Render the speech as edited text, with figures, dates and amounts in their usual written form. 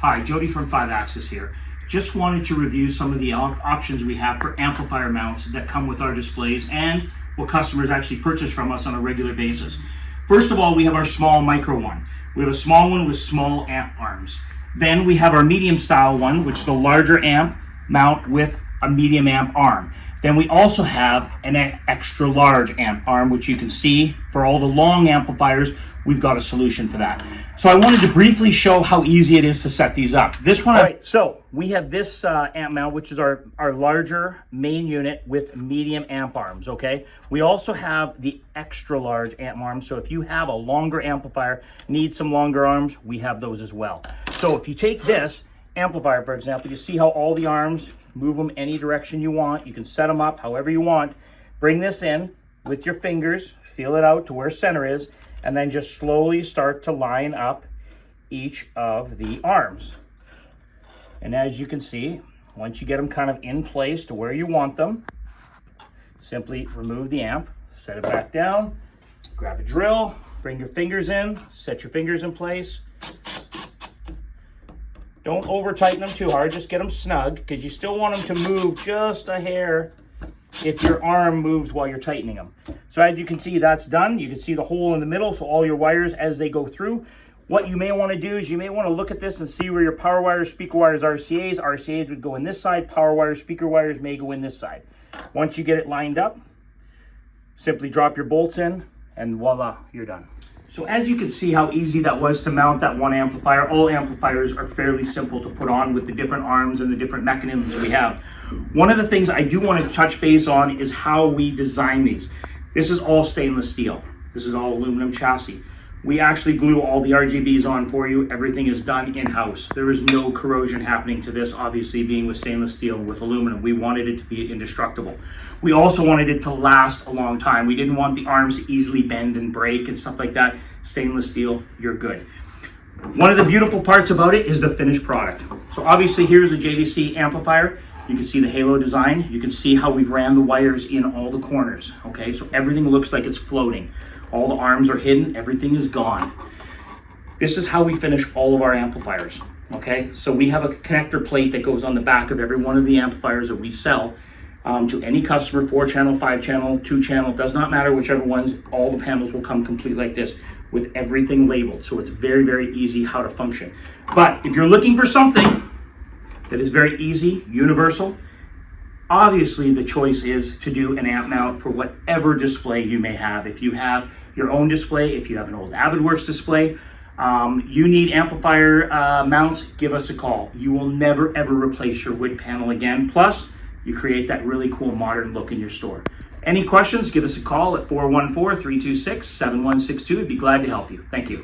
Hi, Jody from 5-Axis here. Just wanted to review some of the options we have for amplifier mounts that come with our displays and what customers actually purchase from us on a regular basis. First of all, we have our small micro one. We have a small one with small amp arms. Then we have our medium style one, which is a larger amp mount with a medium amp arm. Then we also have an extra large amp arm, which you can see for all the long amplifiers, we've got a solution for that. So I wanted to briefly show how easy it is to set these up. This one, all right, so we have this amp mount, which is our larger main unit with medium amp arms, okay? We also have the extra large amp arms. So if you have a longer amplifier, need some longer arms, we have those as well. So if you take this amplifier, for example, you see how all the arms, move them any direction you want. You can set them up however you want. Bring this in with your fingers, feel it out to where center is, and then just slowly start to line up each of the arms. And as you can see, once you get them kind of in place to where you want them, simply remove the amp, set it back down, grab a drill, bring your fingers in, set your fingers in place. Don't over tighten them too hard, just get them snug, because you still want them to move just a hair if your arm moves while you're tightening them. So as you can see, that's done. You can see the hole in the middle, so all your wires as they go through. What you may want to do is you may want to look at this and see where your power wires, speaker wires, RCAs. RCAs would go in this side, power wires, speaker wires may go in this side. Once you get it lined up, simply drop your bolts in and voila, you're done. So as you can see how easy that was to mount that one amplifier. All amplifiers are fairly simple to put on with the different arms and the different mechanisms we have. One of the things I do want to touch base on is how we design these. This is all stainless steel. This is all aluminum chassis. We actually glue all the RGBs on for you. Everything is done in-house. There is no corrosion happening to this, obviously being with stainless steel with aluminum. We wanted it to be indestructible. We also wanted it to last a long time. We didn't want the arms to easily bend and break and stuff like that. Stainless steel, you're good. One of the beautiful parts about it is the finished product. So obviously here's a JVC amplifier. You can see the halo design. You can see how we've ran the wires in all the corners, okay? So everything looks like it's floating. All the arms are hidden, everything is gone. This is how we finish all of our amplifiers, okay? So we have a connector plate that goes on the back of every one of the amplifiers that we sell to any customer, 4-channel, 5-channel, 2-channel, does not matter whichever ones, all the panels will come complete like this with everything labeled. So it's very, very easy how to function. But if you're looking for something that is very easy, universal, obviously the choice is to do an amp mount for whatever display you may have. If you have your own display, if you have an old AvidWorks display, you need amplifier mounts, give us a call. You will never ever replace your wood panel again. Plus, you create that really cool modern look in your store. Any questions, give us a call at 414-326-7162. I'd be glad to help you. Thank you.